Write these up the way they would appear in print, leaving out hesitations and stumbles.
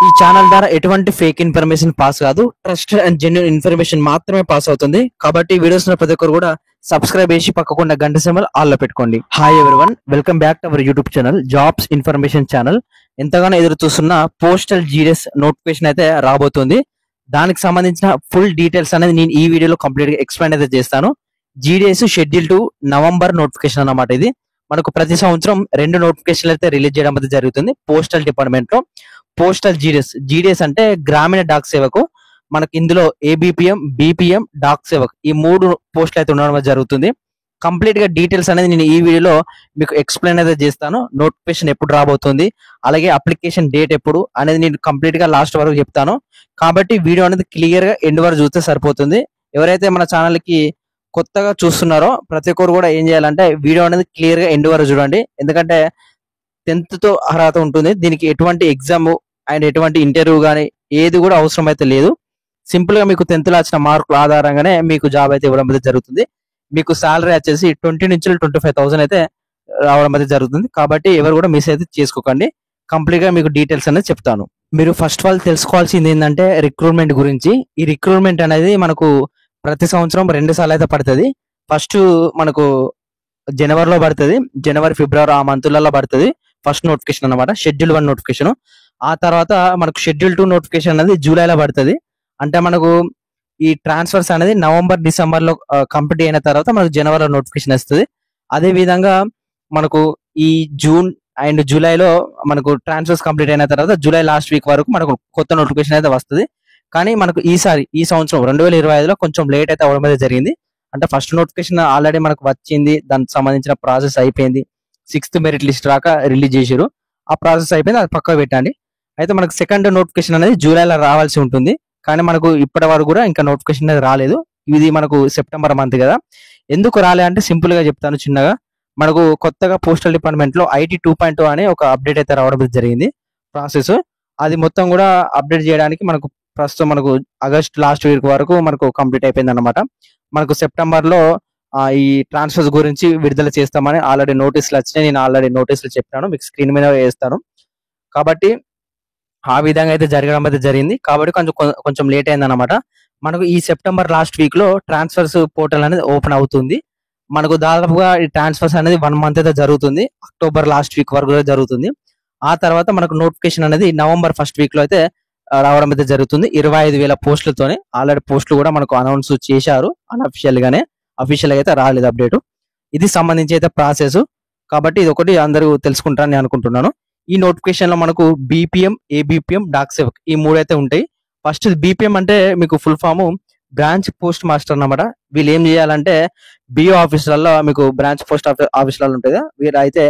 ఈ ఛానల్ ద్వారా ఎటువంటి ఫేక్ ఇన్ఫర్మేషన్ పాస్ కాదు, ట్రస్టెడ్ అండ్ జెన్యూన్ ఇన్ఫర్మేషన్ మాత్రమే పాస్ అవుతుంది. కాబట్టి వీడియోస్ ప్రతి ఒక్కరు కూడా సబ్స్క్రైబ్ చేసి పక్కకున్న గంట సింబల్ ఆల్ లో పెట్టుకోండి. Hi everyone, welcome back to our YouTube channel jobs information channel. ఎంతగానో ఎదురు చూస్తున్న పోస్టల్ జీడీఎస్ నోటిఫికేషన్ అయితే రాబోతుంది. దానికి సంబంధించిన ఫుల్ డీటెయిల్స్ అనేది నేను ఈ వీడియోలో కంప్లీట్ గా ఎక్స్ప్లెయిన్ అయితే చేస్తాను. GDS schedule to November notification అన్నమాట. ఇది మనకు ప్రతి సంవత్సరం 2 నోటిఫికేషన్లు అయితే రిలీజ్ చేయడం అయితే జరుగుతుంది పోస్టల్ డిపార్ట్మెంట్ లో. పోస్టల్ జీడీఎస్ అంటే గ్రామీణ డాక్ సేవకు. మనకి ఇందులో ఏబిపిఎం, బిపిఎం, డాక్ సేవక్ ఈ 3 పోస్టులు అయితే ఉండడం జరుగుతుంది. కంప్లీట్ గా డీటెయిల్స్ అనేది నేను ఈ వీడియోలో మీకు ఎక్స్ప్లెయిన్ అయితే చేస్తాను. నోటిఫికేషన్ ఎప్పుడు రాబోతుంది, అలాగే అప్లికేషన్ డేట్ ఎప్పుడు అనేది నేను కంప్లీట్ గా లాస్ట్ వరకు చెప్తాను. కాబట్టి వీడియో అనేది క్లియర్ గా ఎండ్ వరకు చూస్తే సరిపోతుంది. ఎవరైతే మన ఛానల్ కి కొత్తగా చూస్తున్నారో ప్రతి ఒక్కరు కూడా ఏం చేయాలంటే వీడియో అనేది క్లియర్ గా ఎండ్ వరకు చూడండి. ఎందుకంటే 10th తో అర్హత ఉంటుంది. దీనికి ఎటువంటి ఎగ్జామ్ అండ్ ఎటువంటి ఇంటర్వ్యూ కానీ ఏది కూడా అవసరం అయితే లేదు. సింపుల్ గా మీకు 10th లో వచ్చిన మార్కుల ఆధారంగానే మీకు జాబ్ అయితే ఇవ్వడం అయితే జరుగుతుంది. మీకు సాలరీ వచ్చేసి 20 నుంచి 25,000 అయితే రావడం అయితే జరుగుతుంది. కాబట్టి ఎవరు కూడా మిస్ అయితే చేసుకోకండి. కంప్లీట్ గా మీకు డీటెయిల్స్ అనేది చెప్తాను. మీరు ఫస్ట్ ఆఫ్ ఆల్ తెలుసుకోవాల్సింది ఏంటంటే రిక్రూట్మెంట్ గురించి. ఈ రిక్రూట్మెంట్ అనేది మనకు ప్రతి సంవత్సరం 2 సార్లు అయితే పడుతుంది. ఫస్ట్ మనకు జనవరిలో పడుతుంది, జనవరి ఫిబ్రవరి ఆ మంత్లలో పడుతుంది ఫస్ట్ నోటిఫికేషన్ అన్నమాట, షెడ్యూల్ 1 నోటిఫికేషన్. ఆ తర్వాత మనకు షెడ్యూల్ 2 నోటిఫికేషన్ అనేది జూలైలో పడుతుంది. అంటే మనకు ఈ ట్రాన్స్ఫర్స్ అనేది నవంబర్ డిసెంబర్ లో కంప్లీట్ అయిన తర్వాత మనకు జనవరిలో నోటిఫికేషన్ వస్తుంది. అదే విధంగా మనకు ఈ జూన్ అండ్ జూలైలో మనకు ట్రాన్స్ఫర్స్ కంప్లీట్ అయిన తర్వాత జూలై లాస్ట్ వీక్ వరకు మనకు కొత్త నోటిఫికేషన్ అయితే వస్తుంది. కానీ మనకు ఈ సంవత్సరం 2025లో కొంచెం లేట్ అయితే అవడం అయితే జరిగింది. అంటే ఫస్ట్ నోటిఫికేషన్ ఆల్రెడీ మనకు వచ్చింది, దానికి సంబంధించిన ప్రాసెస్ అయిపోయింది. 6th మెరిట్ లిస్ట్ రాక రిలీజ్ చేశారు, ఆ ప్రాసెస్ అయిపోయింది, అది పక్కకు పెట్టండి. అయితే మనకు సెకండ్ నోటిఫికేషన్ అనేది జూలైలో రావాల్సి ఉంటుంది. కానీ మనకు ఇప్పటి వరకు కూడా ఇంకా నోటిఫికేషన్ అనేది రాలేదు. ఇది మనకు సెప్టెంబర్ మంత్ కదా. ఎందుకు రాలే అంటే సింపుల్ గా చెప్తాను చిన్నగా. మనకు కొత్తగా పోస్టల్ డిపార్ట్మెంట్ లో ఐటీ 2.0 అనే ఒక అప్డేట్ అయితే రావడం జరిగింది ప్రాసెస్. అది మొత్తం కూడా అప్డేట్ చేయడానికి మనకు ప్రస్తుతం మనకు ఆగస్ట్ లాస్ట్ వీక్ వరకు మనకు కంప్లీట్ అయిపోయింది అనమాట. మనకు సెప్టెంబర్ లో ఈ ట్రాన్స్ఫర్స్ గురించి విడుదల చేస్తామని ఆల్రెడీ నోటీసులు వచ్చినాయి. నేను ఆల్రెడీ నోటీసులు చెప్పాను, మీకు స్క్రీన్ మీద వేస్తాను. కాబట్టి ఆ విధంగా అయితే జరగడం అయితే జరిగింది. కాబట్టి కొంచెం లేట్ అయింది అనమాట. మనకు ఈ సెప్టెంబర్ లాస్ట్ వీక్ లో ట్రాన్స్ఫర్స్ పోర్టల్ అనేది ఓపెన్ అవుతుంది. మనకు దాదాపుగా ఈ ట్రాన్స్ఫర్స్ అనేది 1 మంత్ అయితే జరుగుతుంది. అక్టోబర్ లాస్ట్ వీక్ వరకు జరుగుతుంది. ఆ తర్వాత మనకు నోటిఫికేషన్ అనేది నవంబర్ ఫస్ట్ వీక్ లో అయితే రావడం అయితే జరుగుతుంది. 25,000 పోస్టులతోనే. ఆల్రెడీ పోస్టులు కూడా మనకు అనౌన్స్ చేశారు అన్అఫిషియల్ గానే, అఫీషియల్ అయితే రాలేదు అప్డేట్. ఇది సంబంధించి అయితే ప్రాసెస్. కాబట్టి ఇది ఒకటి అందరూ తెలుసుకుంటారని నేను అనుకుంటున్నాను. ఈ నోటిఫికేషన్ లో మనకు బీపీఎం, ఏబిపిఎం, డాక్ సేవక్ ఈ 3 అయితే ఉంటాయి. ఫస్ట్ బీపీఎం అంటే మీకు full form branch post master అన్నమాట. వీళ్ళు ఏం చేయాలంటే బిఓ ఆఫీసులలో, మీకు బ్రాంచ్ పోస్ట్ ఆఫీసులలో ఉంటుంది, వీళ్ళు అయితే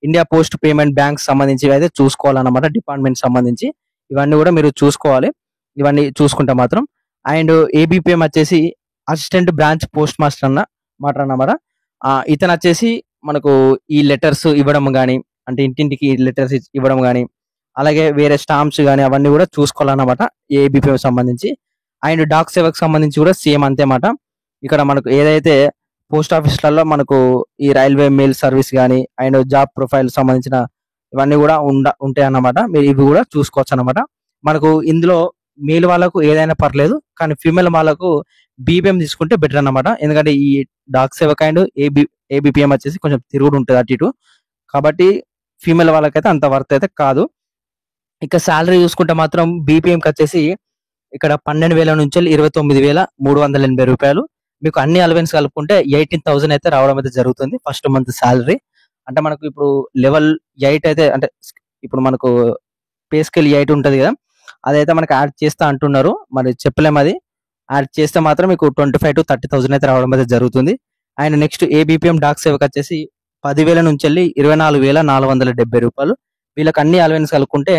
ఇండియా పోస్ట్ పేమెంట్ బ్యాంక్ సంబంధించి అయితే చూసుకోవాలన్నమాట. డిపార్ట్మెంట్ సంబంధించి ఇవన్నీ కూడా మీరు చూసుకోవాలి. ఇవన్నీ చూసుకుంటే మాత్రం. అండ్ ఏబిపిఎం వచ్చేసి అసిస్టెంట్ బ్రాంచ్ పోస్ట్ మాస్టర్ అన్నమాట. ఇతను వచ్చేసి మనకు ఈ లెటర్స్ ఇవ్వడం కానీ, అంటే ఇంటింటికి లెటర్స్ ఇవ్వడం కానీ, అలాగే వేరే స్టాంప్స్ కానీ అవన్నీ కూడా చూసుకోవాలన్నమాట ఏబిపిఎం సంబంధించి. అండ్ డాక్ సేవకు సంబంధించి కూడా సేమ్ అంతే మాట. ఇక్కడ మనకు ఏదైతే పోస్ట్ ఆఫీసులలో మనకు ఈ రైల్వే మెయిల్ సర్వీస్ కానీ అండ్ జాబ్ ప్రొఫైల్ సంబంధించిన ఇవన్నీ కూడా ఉంటాయి అన్నమాట. మీరు ఇవి కూడా చూసుకోవచ్చు అన్నమాట. మనకు ఇందులో మేల్ వాళ్ళకు ఏదైనా పర్లేదు, కానీ ఫీమేల్ వాళ్ళకు బీపీఎం తీసుకుంటే బెటర్ అన్నమాట. ఎందుకంటే ఈ డాక్ సేవక్ అండ్ ఏబిపిఎం వచ్చేసి కొంచెం తిరుగుడు ఉంటుంది అటు ఇటు. కాబట్టి ఫీమేల్ వాళ్ళకైతే అంత వర్త్ అయితే కాదు. ఇక శాలరీ చూసుకుంటే మాత్రం బీపీఎంకి వచ్చేసి ఇక్కడ 12,000 నుంచి 29,380 రూపాయలు. మీకు అన్ని అలవెన్స్ కలుపుకుంటే 18,000 అయితే రావడం అయితే జరుగుతుంది ఫస్ట్ మంత్ శాలరీ. అంటే మనకు ఇప్పుడు లెవెల్ 8 అయితే, అంటే ఇప్పుడు మనకు పే స్కేల్ 8 ఉంటుంది కదా, అదైతే మనకు యాడ్ చేస్తా అంటున్నారు. మరి చెప్పలేము, అది యాడ్ చేస్తే మాత్రం మీకు 25,000 to 30,000 అయితే రావడం అయితే జరుగుతుంది. And next ABPM Dak Sevak వచ్చేసి 10,000 నుంచి 24,470 రూపాయలు. వీళ్ళకి అన్ని అలవెన్స్ కలుపుకుంటే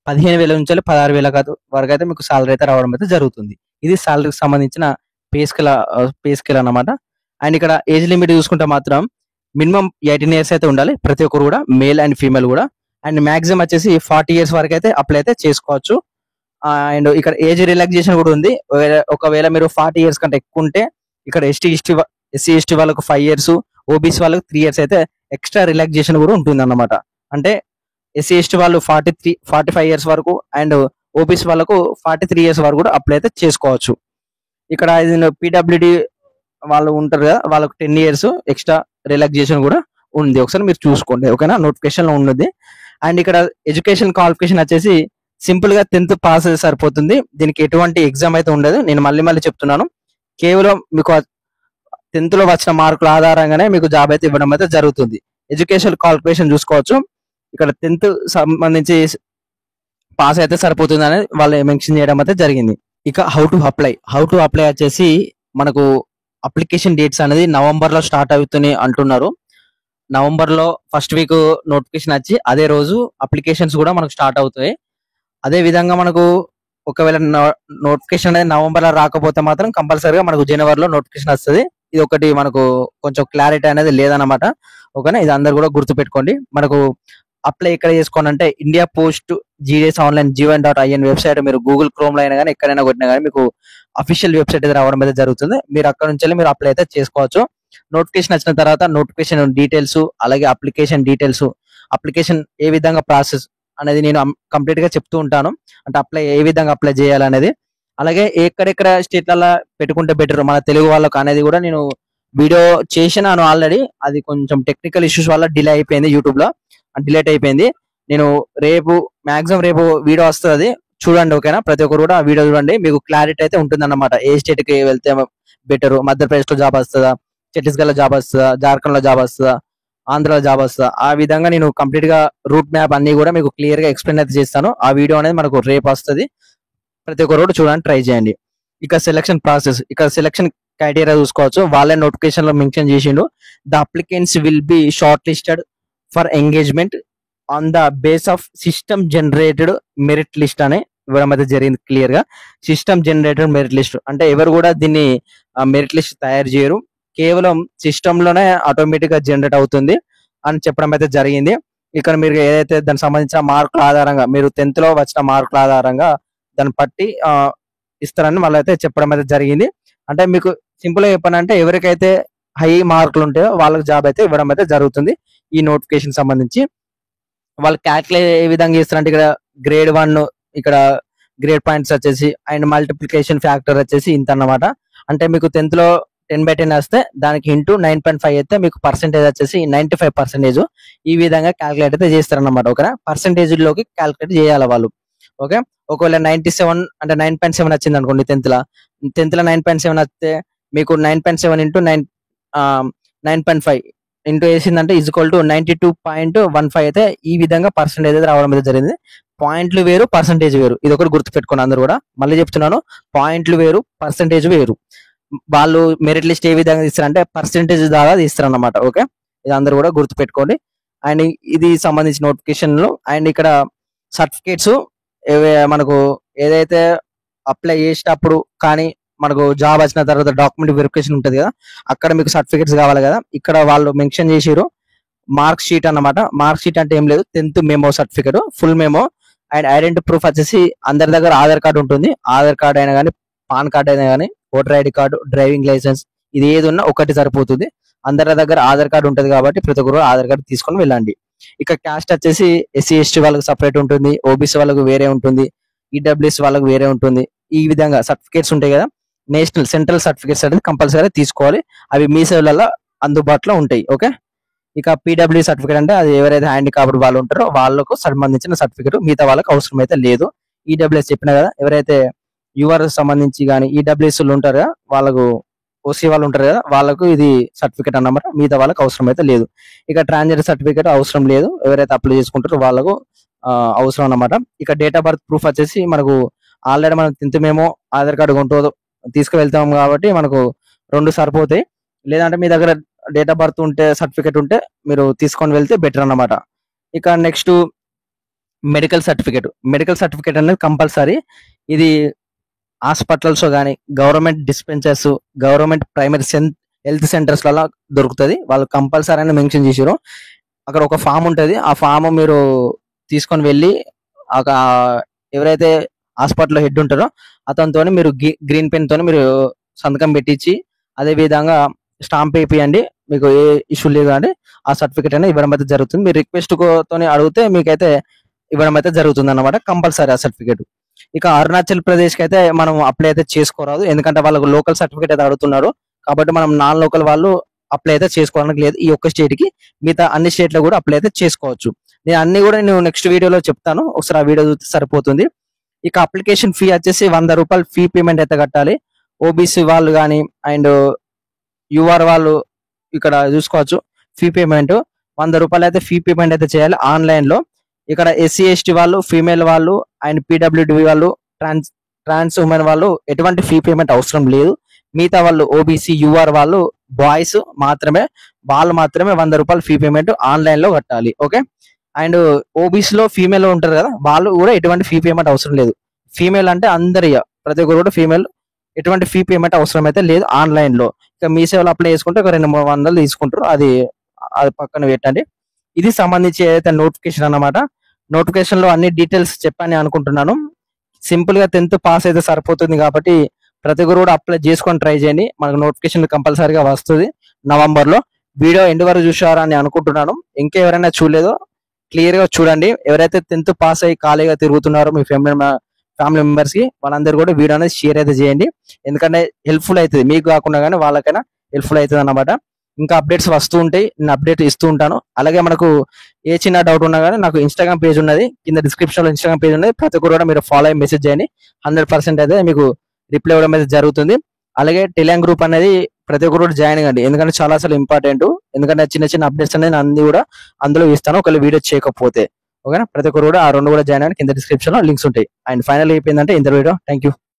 15,000 నుంచి 16,000 వరకు అయితే మీకు సాలరీ అయితే రావడం అయితే జరుగుతుంది. ఇది సాలరీకి సంబంధించిన పే స్కేల్ అన్నమాట. అండ్ ఇక్కడ ఏజ్ లిమిట్ చూసుకుంటే మాత్రం మినిమం 18 years అయితే ఉండాలి ప్రతి ఒక్కరు కూడా, మేల్ అండ్ ఫీమేల్ కూడా. అండ్ మాక్సిమం వచ్చేసి 40 years వరకు అయితే అప్లై అయితే చేసుకోవచ్చు. అండ్ ఇక్కడ ఏజ్ రిలాక్సేషన్ కూడా ఉంది. ఒకవేళ మీరు 40 years కంటే ఎక్కువ ఉంటే ఇక్కడ ఎస్సీ ఎస్టీ వాళ్ళకు 5 years, ఓబీసీ వాళ్ళకు 3 years అయితే ఎక్స్ట్రా రిలాక్సేషన్ కూడా ఉంటుంది అన్నమాట. అంటే SC ST వాళ్ళు 45 ఇయర్స్ వరకు అండ్ ఓబీసీ వాళ్ళకు 43 ఇయర్స్ వరకు కూడా అప్లై అయితే చేసుకోవచ్చు. ఇక్కడ ఇది PWD వాళ్ళు ఉంటారు కదా, వాళ్ళకు 10 ఇయర్స్ ఎక్స్ట్రా రిలాక్సేషన్ కూడా ఉంది. ఒకసారి మీరు చూసుకోండి, ఓకేనా, నోటిఫికేషన్ లో ఉన్నది. అండ్ ఇక్కడ ఎడ్యుకేషన్ క్వాలిఫికేషన్ వచ్చేసి సింపుల్ గా 10th పాస్ అయితే సరిపోతుంది. దీనికి ఎటువంటి ఎగ్జామ్ అయితే ఉండదు. నేను మళ్ళీ చెప్తున్నాను, కేవలం మీకు 10th లో వచ్చిన మార్కుల ఆధారంగానే మీకు జాబ్ అయితే ఇవ్వడం అయితే జరుగుతుంది. ఎడ్యుకేషన్ క్వాలిఫికేషన్ చూసుకోవచ్చు. ఇక్కడ 10th సంబంధించి పాస్ అయితే సరిపోతుంది అనేది వాళ్ళు మెన్షన్ చేయడం అయితే జరిగింది. ఇక హౌ టు అప్లై వచ్చేసి మనకు అప్లికేషన్ డేట్స్ అనేది నవంబర్ లో స్టార్ట్ అవుతున్నాయి అంటున్నారు. నవంబర్ లో ఫస్ట్ వీక్ నోటిఫికేషన్ వచ్చి అదే రోజు అప్లికేషన్స్ కూడా మనకు స్టార్ట్ అవుతాయి. అదే విధంగా మనకు ఒకవేళ నోటిఫికేషన్ అనేది నవంబర్ లో రాకపోతే మాత్రం కంపల్సరీగా మనకు జనవరిలో నోటిఫికేషన్ వస్తుంది. ఇది ఒకటి మనకు కొంచెం క్లారిటీ అనేది లేదన్నమాట, ఓకేనా. ఇది అందరు కూడా గుర్తుపెట్టుకోండి. మనకు అప్లై ఎక్కడ చేసుకోండి అంటే India post GDS online gov.in website, మీరు గూగుల్ క్రోమ్ లో అయినా కానీ ఎక్కడైనా కొట్టినా కానీ మీకు అఫీషియల్ వెబ్సైట్ అయితే రావడం అయితే జరుగుతుంది. మీరు అక్కడ నుంచి మీరు అప్లై అయితే చేసుకోవచ్చు. నోటిఫికేషన్ వచ్చిన తర్వాత నోటిఫికేషన్ డీటెయిల్స్, అలాగే అప్లికేషన్ డీటెయిల్స్, అప్లికేషన్ ఏ విధంగా ప్రాసెస్ అనేది నేను కంప్లీట్ గా చెప్తూ ఉంటాను. అంటే ఏ విధంగా అప్లై చేయాలనేది, అలాగే ఎక్కడెక్కడ స్టేట్లలో పెట్టుకుంటే బెటర్ మన తెలుగు వాళ్ళకు అనేది కూడా నేను వీడియో చేసినాను ఆల్రెడీ. అది కొంచెం టెక్నికల్ ఇష్యూస్ వల్ల డిలే అయిపోయింది, యూట్యూబ్ లో డిలేట్ అయిపోయింది. నేను మాక్సిమం రేపు వీడియో వస్తుంది, చూడండి, ఓకేనా. ప్రతి ఒక్కరు కూడా ఆ వీడియో చూడండి, మీకు క్లారిటీ అయితే ఉంటుంది అన్నమాట. ఏ స్టేట్ కి వెళ్తే బెటర్, మధ్యప్రదేశ్ లో జాబ్ వస్తుందా, ఛత్తీస్గఢ్ లో జాబ్ వస్తుందా, జార్ఖండ్ లో జాబ్ వస్తుందా, ఆంధ్రలో జాబ్ వస్తుందా, ఆ విధంగా నేను కంప్లీట్ గా రూట్ మ్యాప్ అన్ని కూడా మీకు క్లియర్ గా ఎక్స్ప్లెయిన్ అయితే చేస్తాను. ఆ వీడియో అనేది మనకు రేపు వస్తుంది. ప్రతి ఒక్కరు కూడా చూడండి, ట్రై చేయండి. ఇక సెలక్షన్ ప్రాసెస్, ఇక సెలక్షన్ క్రైటీరియా చూసుకోవచ్చు. వాళ్ళే నోటిఫికేషన్ లో మెన్షన్ చేసిండు, the applicants will be short listed for engagement on the base of system generated merit list అని ఇవ్వడం అయితే జరిగింది క్లియర్ గా. సిస్టమ్ జనరేటెడ్ మెరిట్ లిస్ట్ అంటే ఎవరు కూడా దీన్ని మెరిట్ లిస్ట్ తయారు చేయరు, కేవలం సిస్టమ్ లోనే ఆటోమేటిక్ గా జనరేట్ అవుతుంది అని చెప్పడం అయితే జరిగింది. ఇక్కడ మీరు ఏదైతే దానికి సంబంధించిన మార్కుల ఆధారంగా, మీరు 10th లో వచ్చిన మార్కుల ఆధారంగా దాన్ని బట్టి ఇస్తారని మళ్ళీ అయితే చెప్పడం అయితే జరిగింది. అంటే మీకు సింపుల్ గా చెప్పానంటే ఎవరికైతే హై మార్కులు ఉంటాయో వాళ్ళకి జాబ్ అయితే ఇవ్వడం అయితే జరుగుతుంది. ఈ నోటిఫికేషన్ సంబంధించి వాళ్ళు క్యాల్కులేట్ ఏ విధంగా చేస్తారంటే ఇక్కడ గ్రేడ్ 1 ఇక్కడ గ్రేడ్ పాయింట్స్ వచ్చేసి అండ్ మల్టిప్లికేషన్ ఫ్యాక్టర్ వచ్చేసి ఇంత అన్నమాట. అంటే మీకు 10th లో 10/10 వస్తే దానికి ఇంటూ 9.5 అయితే మీకు పర్సెంటేజ్ వచ్చేసి 95%. ఈ విధంగా క్యాల్కులేట్ అయితే చేస్తారన్నమాట, ఓకేనా. పర్సెంటేజ్ లోకి క్యాల్కులేట్ చేయాలి వాళ్ళు, ఓకే. ఒకవేళ 97 అంటే 9.7 వచ్చింది అనుకోండి, 10th లో 9.7 వస్తే మీకు 9.7 ఇంటూ 9.5 ఇంటూ వేసిందంటే ఈక్వల్ టు 92.15 అయితే ఈ విధంగా పర్సెంటేజ్ అయితే రావడం అయితే జరిగింది. పాయింట్లు వేరు, పర్సెంటేజ్ వేరు, ఇది ఒకటి గుర్తుపెట్టుకోండి అందరు కూడా. మళ్ళీ చెప్తున్నాను, పాయింట్లు వేరు, పర్సెంటేజ్ వేరు. వాళ్ళు మెరిట్ లిస్ట్ ఏ విధంగా తీస్తారంటే పర్సెంటేజ్ ద్వారా తీస్తారన్నమాట, ఓకే. ఇది అందరు కూడా గుర్తుపెట్టుకోండి. అండ్ ఇది సంబంధించిన నోటిఫికేషన్ లో అండ్ ఇక్కడ సర్టిఫికేట్స్ మనకు ఏదైతే అప్లై చేసేటప్పుడు కానీ మనకు జాబ్ వచ్చిన తర్వాత డాక్యుమెంట్ వెరిఫికేషన్ ఉంటుంది కదా, అక్కడ మీకు సర్టిఫికేట్స్ కావాలి కదా. ఇక్కడ వాళ్ళు మెన్షన్ చేసిరు మార్క్ షీట్ అన్నమాట. మార్క్ షీట్ అంటే ఏం లేదు, 10th memo certificate, full memo. And identity proof వచ్చేసి అందరి దగ్గర ఆధార్ కార్డు ఉంటుంది. ఆధార్ కార్డు అయినా కానీ, పాన్ కార్డు అయినా కానీ, voter ID card, driving licence, ఇది ఏది ఉన్నా ఒకటి సరిపోతుంది. అందరి దగ్గర ఆధార్ కార్డు ఉంటుంది కాబట్టి ప్రతి ఒక్కరు ఆధార్ కార్డు తీసుకొని వెళ్ళండి. ఇక క్యాస్ట్ వచ్చేసి SC ST వాళ్ళకి సపరేట్ ఉంటుంది, ఓబీసీ వాళ్ళకు వేరే ఉంటుంది, EWS వాళ్ళకు వేరే ఉంటుంది. ఈ విధంగా సర్టిఫికేట్స్ ఉంటాయి కదా, నేషనల్ సెంట్రల్ సర్టిఫికేట్స్ అనేది కంపల్సరీ తీసుకోవాలి. అవి మీ సేవలలో అందుబాటులో ఉంటాయి, ఓకే. ఇక PW సర్టిఫికేట్ అంటే అది ఎవరైతే హ్యాండిక్యాప్డ్ వాళ్ళు ఉంటారో వాళ్ళకు సంబంధించిన సర్టిఫికేట్, మిగతా వాళ్ళకి అవసరం అయితే లేదు. EWS చెప్పినా కదా, ఎవరైతే యువర్ సంబంధించి కానీ EWS ఉంటారు కదా, వాళ్ళకు OC వాళ్ళు ఉంటారు కదా, వాళ్ళకు ఇది సర్టిఫికేట్ అన్నమాట. మిగతా వాళ్ళకి అవసరం అయితే లేదు. ఇక ట్రాన్స్జెండర్ సర్టిఫికేట్ అవసరం లేదు, ఎవరైతే అప్లై చేసుకుంటారో వాళ్ళకు అవసరం అన్నమాట. ఇక డేట్ ఆఫ్ బర్త్ ప్రూఫ్ వచ్చేసి మనకు ఆల్రెడీ మనం 10th మేము ఆధార్ కార్డు కొంటూ తీసుకువెళ్తాం కాబట్టి మనకు 2 సరిపోతాయి. లేదంటే మీ దగ్గర డేట్ ఆఫ్ బర్త్ ఉంటే, సర్టిఫికేట్ ఉంటే మీరు తీసుకొని వెళ్తే బెటర్ అన్నమాట. ఇక నెక్స్ట్ మెడికల్ సర్టిఫికేట్ అనేది కంపల్సరీ. ఇది హాస్పిటల్స్ కానీ, government dispensers, government primary health centres లలో దొరుకుతుంది. వాళ్ళు కంపల్సరీ అని మెన్షన్ చేసారు. అక్కడ ఒక ఫామ్ ఉంటుంది, ఆ ఫామ్ మీరు తీసుకొని వెళ్ళి ఎవరైతే హాస్పిటల్ హెడ్ ఉంటారో అతనితో మీరు గ్రీన్ పెన్ తోని మీరు సంతకం పెట్టించి అదే విధంగా స్టాంప్ వేపియండి. మీకు ఏ ఇష్యూ లేదు కానీ ఆ సర్టిఫికేట్ అనేది ఇవ్వడం అయితే జరుగుతుంది. మీరు రిక్వెస్ట్ తోని అడిగితే మీకైతే ఇవ్వడం అయితే జరుగుతుంది అన్నమాట, కంపల్సరీ ఆ సర్టిఫికేట్. ఇక అరుణాచల్ ప్రదేశ్ కి అయితే మనం అప్లై అయితే చేసుకోరాదు, ఎందుకంటే వాళ్ళకు లోకల్ సర్టిఫికేట్ అయితే అడుగుతున్నారు. కాబట్టి మనం నాన్ లోకల్ వాళ్ళు అప్లై అయితే చేసుకోవడానికి లేదు ఈ ఒక్క స్టేట్ కి. మిగతా అన్ని స్టేట్ లో కూడా అప్లై అయితే చేసుకోవచ్చు. నేను అన్ని కూడా నేను నెక్స్ట్ వీడియోలో చెప్తాను, ఒకసారి ఆ వీడియో చూస్తే సరిపోతుంది. ఇక అప్లికేషన్ ఫీ వచ్చేసి 100 రూపాయలు ఫీ పేమెంట్ అయితే కట్టాలి. ఓబీసీ వాళ్ళు కానీ అండ్ యూఆర్ వాళ్ళు ఇక్కడ చూసుకోవచ్చు. ఫీ పేమెంట్ 100 రూపాయలు అయితే ఫీ పేమెంట్ అయితే చేయాలి ఆన్లైన్ లో. ఇక్కడ ఎస్సీ ఎస్టీ వాళ్ళు, ఫీమేల్ వాళ్ళు అండ్ పీడబ్ల్యూడి వాళ్ళు, ట్రాన్స్ ఉమెన్ వాళ్ళు ఎటువంటి ఫీ పేమెంట్ అవసరం లేదు. మిగతా వాళ్ళు ఓబీసీ యూఆర్ వాళ్ళు బాయ్స్ మాత్రమే, వాళ్ళు మాత్రమే 100 రూపాయలు ఫీ పేమెంట్ ఆన్లైన్ లో కట్టాలి. ఓకే. అండ్ ఓబీసీ లో ఫీమేల్ ఉంటారు కదా, వాళ్ళు కూడా ఎటువంటి ఫీ పేమెంట్ అవసరం లేదు. ఫీమేల్ అంటే అందరి ప్రతి ఒక్కరు కూడా ఫీమేల్, ఎటువంటి ఫీ పేమెంట్ అవసరం అయితే లేదు ఆన్లైన్ లో. ఇక మీ సేవలు అప్లై చేసుకుంటే ఒక 200-300 తీసుకుంటారు, అది అది పక్కన పెట్టండి. ఇది సంబంధించి ఏదైతే నోటిఫికేషన్ అన్నమాట. నోటిఫికేషన్ లో అన్ని డీటెయిల్స్ చెప్పని అనుకుంటున్నాను. సింపుల్ గా 10th పాస్ అయితే సరిపోతుంది కాబట్టి ప్రతి ఒక్కరు కూడా అప్లై చేసుకొని ట్రై చేయండి. మనకు నోటిఫికేషన్ కంపల్సరీగా వస్తుంది నవంబర్ లో. వీడియో ఎండ్ వరకు చూసారా అని అనుకుంటున్నాను. ఇంకెవరైనా చూడలేదో క్లియర్ గా చూడండి. ఎవరైతే 10th పాస్ అయ్యి ఖాళీగా తిరుగుతున్నారో మీ ఫ్యామిలీ మెంబర్స్ కి, వాళ్ళందరూ కూడా వీడియో అనేది షేర్ అయితే చేయండి. ఎందుకంటే హెల్ప్ఫుల్ అవుతుంది, మీకు కాకుండా కానీ వాళ్ళకైనా హెల్ప్ఫుల్ అవుతుంది అన్నమాట. ఇంకా అప్డేట్స్ వస్తూ ఉంటాయి, నేను అప్డేట్ ఇస్తూ ఉంటాను. అలాగే మనకు ఏ చిన్న డౌట్ ఉన్నా కానీ నాకు ఇన్స్టాగ్రామ్ పేజ్ ఉన్నది, కింద డిస్క్రిప్షన్ లో ఇన్స్టాగ్రామ్ పేజ్ ఉన్నది. ప్రతి ఒక్కరు కూడా మీరు ఫాలో అయ్యి మెసేజ్ చేయండి, 100% అయితే మీకు రిప్లై ఇవ్వడం అయితే జరుగుతుంది. అలాగే టెలిగ్రామ్ గ్రూప్ అనేది ప్రతి ఒక్కరు కూడా జాయిన్ అవ్వండి, ఎందుకంటే చాలా అసలు ఇంపార్టెంట్. ఎందుకంటే చిన్న చిన్న అప్డేట్స్ అనేది అన్ని కూడా అందులో ఇస్తాను, ఒకవేళ వీడియో చేయకపోతే. ఓకేనా, ప్రతి ఒక్కరు కూడా ఆ 2 కూడా జాయిన్ అవ్వండి. కింద డిస్క్రిప్షన్ లో లింక్స్ ఉంటాయి. అండ్ ఫైనల్ అయిపోయిందంటే ఇంత వీడియో. Thank you.